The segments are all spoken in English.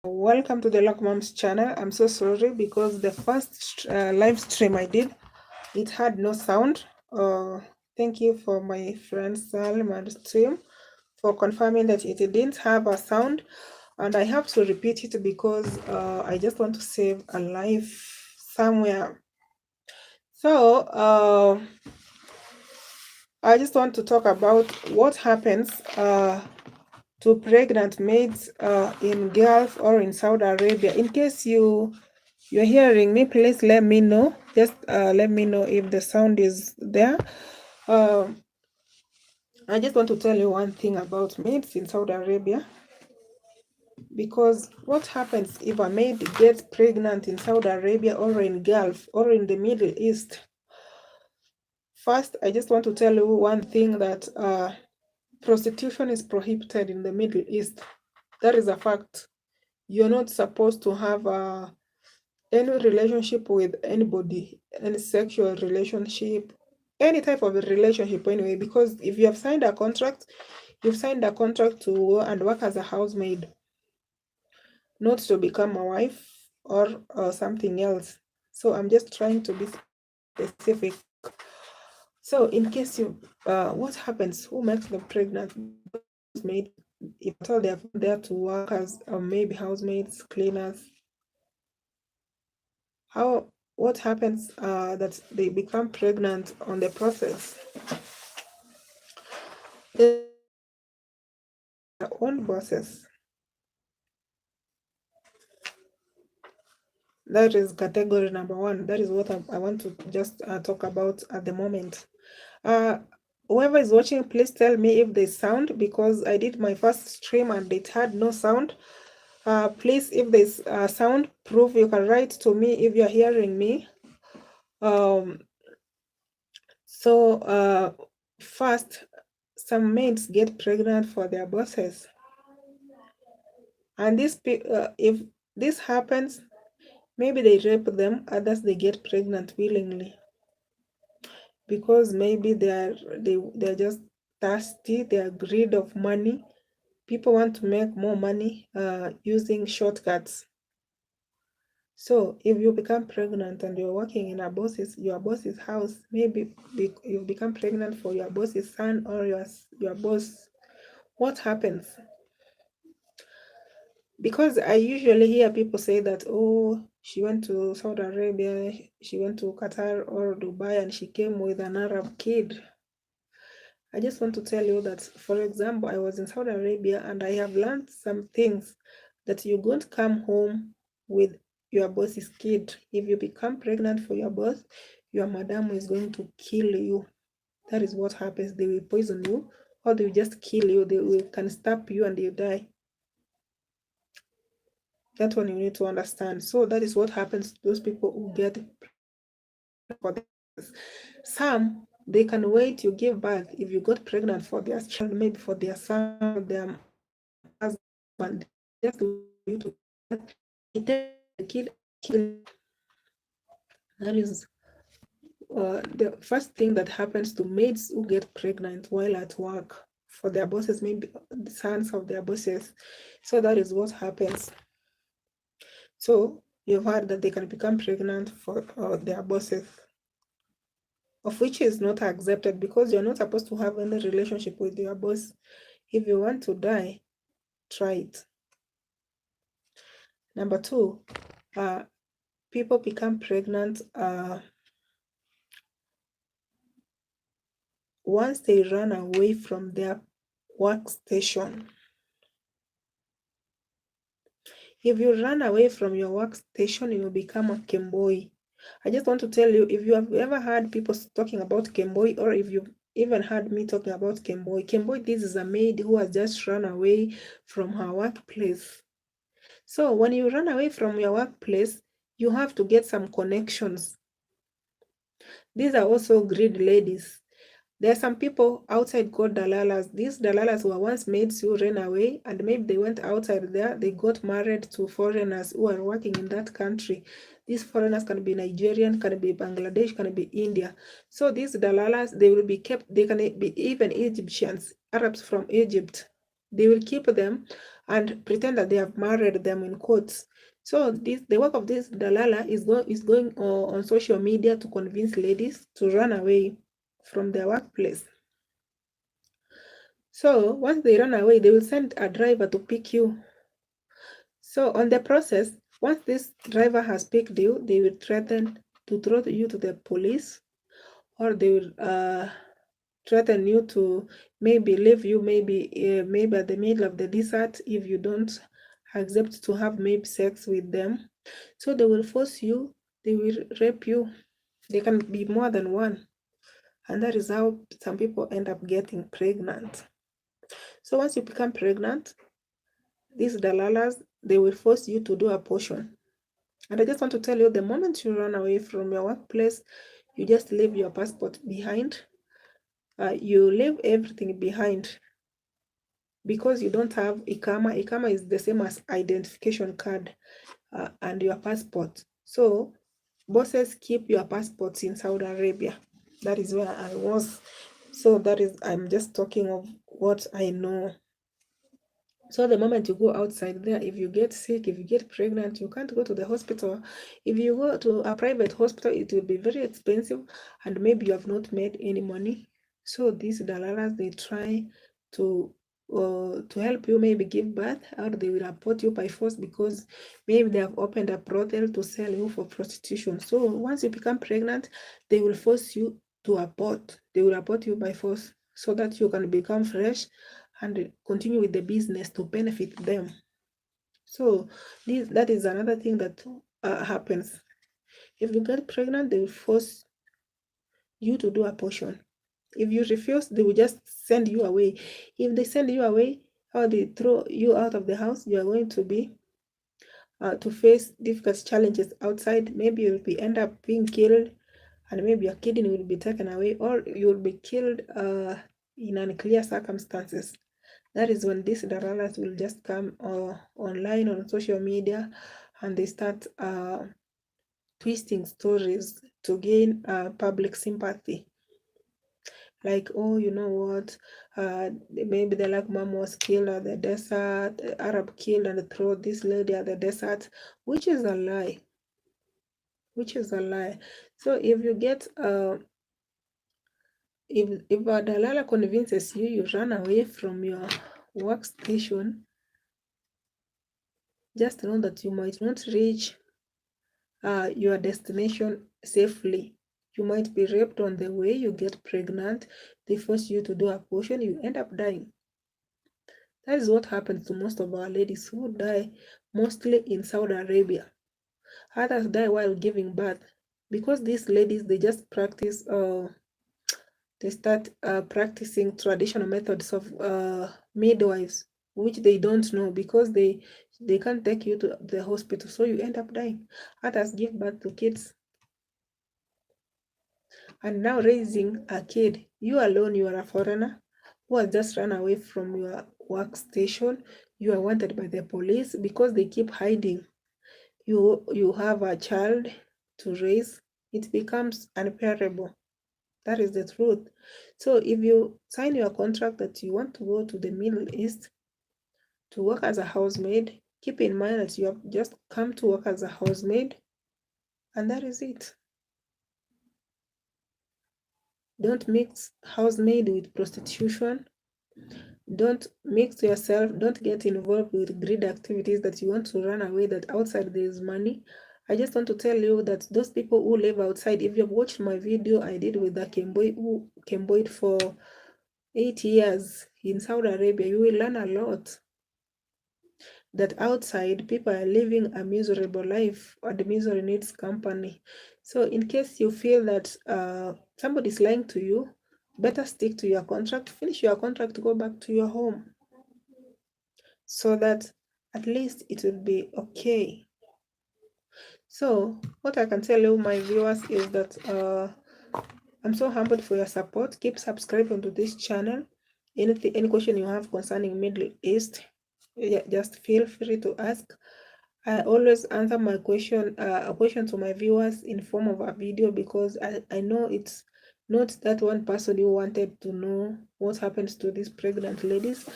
Welcome to the Luck Moms channel. I'm so sorry because the first live stream I did, it had no sound. Thank you for my friend Salman stream for confirming that it didn't have a sound, and I have to repeat it because I just want to save a life somewhere. So I just want to talk about what happens to pregnant maids in Gulf or in Saudi Arabia. In case you're hearing me, please let me know. Just let me know if the sound is there. I just want to tell you one thing about maids in Saudi Arabia, because what happens if a maid gets pregnant in Saudi Arabia or in Gulf or in the Middle East? First, I just want to tell you one thing, that prostitution is prohibited in the Middle East. That is a fact. You're not supposed to have any relationship with anybody, any sexual relationship, any type of a relationship anyway, because if you have signed a contract, you've signed a contract to go and work as a housemaid, not to become a wife or something else. So I'm just trying to be specific. So in case you, what happens? Who makes them pregnant? Maid, if at all they're there to work as maybe housemaid, cleaners. What happens that they become pregnant on the process? Their own bosses. That is category number one. That is what I want to just talk about at the moment. Whoever is watching, please tell me if there's sound, because I did my first stream and it had no sound. Please, if there's sound proof, you can write to me if you're hearing me. First, some maids get pregnant for their bosses, and if this happens, maybe they rape them, others they get pregnant willingly, because maybe they're just thirsty, they're greed of money. People want to make more money using shortcuts. So if you become pregnant and you're working in your boss's house, maybe you become pregnant for your boss's son or your boss, what happens? Because I usually hear people say that, oh, she went to Saudi Arabia, she went to Qatar or Dubai, and she came with an Arab kid. I just want to tell you that, for example, I was in Saudi Arabia and I have learned some things, that you don't come home with your boss's kid. If you become pregnant for your boss, your madam is going to kill you. That is what happens. They will poison you, or they will just kill you. Can stab you and you die. That one you need to understand. So that is what happens to those people who get for this. Some, they can wait, you give birth. If you got pregnant for their child, maybe for their son, their husband, just you to take the kid, kill. That is the first thing that happens to maids who get pregnant while at work for their bosses, maybe the sons of their bosses. So that is what happens. So you've heard that they can become pregnant for their bosses, of which is not accepted, because you're not supposed to have any relationship with your boss. If you want to die, try it. Number two, people become pregnant once they run away from their workstation. If you run away from your workstation, you will become a kemboi. I just want to tell you, if you have ever heard people talking about kemboi, or if you've even heard me talking about kemboi, this is a maid who has just run away from her workplace. So when you run away from your workplace, you have to get some connections. These are also greed ladies. There are some people outside called dalalas. These dalalas were once maids who ran away, and maybe they went outside there, they got married to foreigners who are working in that country. These foreigners can be Nigerian, can be Bangladesh, can be India. So these dalalas, they will be kept, they can be even Egyptians, Arabs from Egypt. They will keep them and pretend that they have married them in quotes. So the work of this dalala is going on social media to convince ladies to run away from their workplace. So once they run away, they will send a driver to pick you. So on the process, once this driver has picked you, they will threaten to throw you to the police, or they will threaten you to maybe leave you maybe at the middle of the desert if you don't accept to have maybe sex with them. So they will force you, they will rape you. They can be more than one, and that is how some people end up getting pregnant. So once you become pregnant, these dalalas, they will force you to do abortion. And I just want to tell you, the moment you run away from your workplace, you just leave your passport behind. You leave everything behind because you don't have ikama. Ikama is the same as identification card and your passport. So bosses keep your passports in Saudi Arabia. That is where I was. So that is, I'm just talking of what I know. So the moment you go outside there, if you get sick, if you get pregnant, you can't go to the hospital. If you go to a private hospital, it will be very expensive, and maybe you have not made any money. So these dalalas, they try to help you maybe give birth, or they will report you by force because maybe they have opened a brothel to sell you for prostitution. So once you become pregnant, they will force you to abort. They will abort you by force so that you can become fresh and continue with the business to benefit them. So that is another thing that happens. If you get pregnant, they will force you to do abortion. If you refuse, they will just send you away. If they send you away or they throw you out of the house, you are going to be to face difficult challenges outside. Maybe you'll end up being killed, and maybe your kidney will be taken away, or you'll be killed in unclear circumstances. That is when these dalalas will just come online on social media, and they start twisting stories to gain public sympathy. Like, oh, you know what, maybe the black mom was killed at the desert, Arab killed and throw this lady at the desert, which is a lie. So if you get if a dalala convinces you, you run away from your workstation, just know that you might not reach your destination safely. You might be raped on the way, you get pregnant, they force you to do abortion, you end up dying. That is what happens to most of our ladies who die mostly in Saudi Arabia. Others die while giving birth because these ladies, they just practice, they start practicing traditional methods of midwives, which they don't know because they can't take you to the hospital, so you end up dying. Others give birth to kids. And now raising a kid, you alone, you are a foreigner who has just run away from your workstation. You are wanted by the police because they keep hiding. You have a child to raise. It becomes unbearable. That is the truth. So if you sign your contract that you want to go to the Middle East to work as a housemaid, keep in mind that you have just come to work as a housemaid, and that is it. Don't mix housemaid with prostitution. Don't mix yourself. Don't get involved with greed activities that you want to run away, that outside there is money. I just want to tell you that those people who live outside, if you've watched my video I did with the Kenyanmaid who Kenyanmaid for 8 years in Saudi Arabia, you will learn a lot. That outside people are living a miserable life, and misery needs company. So in case you feel that somebody is lying to you, better stick to your contract, finish your contract, go back to your home, so that at least it will be okay. So what I can tell you, my viewers, is that I'm so humbled for your support. Keep subscribing to this channel. Any question you have concerning Middle East, just feel free to ask. I always answer my question, a question to my viewers in form of a video, because I know it's not that one person who wanted to know what happens to these pregnant ladies.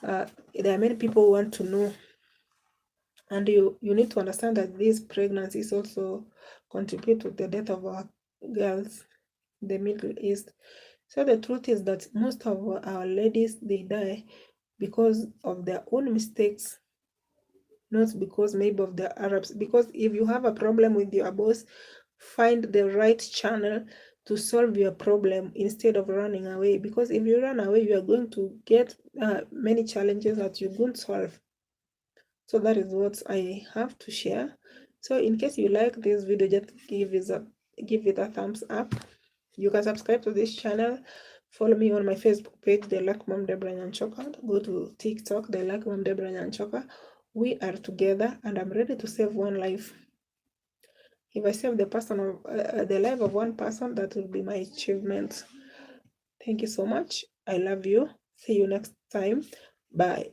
there are many people who want to know, and you need to understand that these pregnancies also contribute to the death of our girls in the Middle East. So the truth is that most of our ladies, they die because of their own mistakes, not because maybe of the Arabs. Because if you have a problem with your boss, find the right channel to solve your problem instead of running away. Because if you run away, you are going to get many challenges that you won't solve. So that is what I have to share. So in case you like this video, just give it a thumbs up. You can subscribe to this channel. Follow me on my Facebook page, theluckymumdebranyanchoka. Go to TikTok, theluckymumdebranyanchoka. We are together, and I'm ready to save one life. If I save the life of one person, that will be my achievement. Thank you so much. I love you. See you next time. Bye.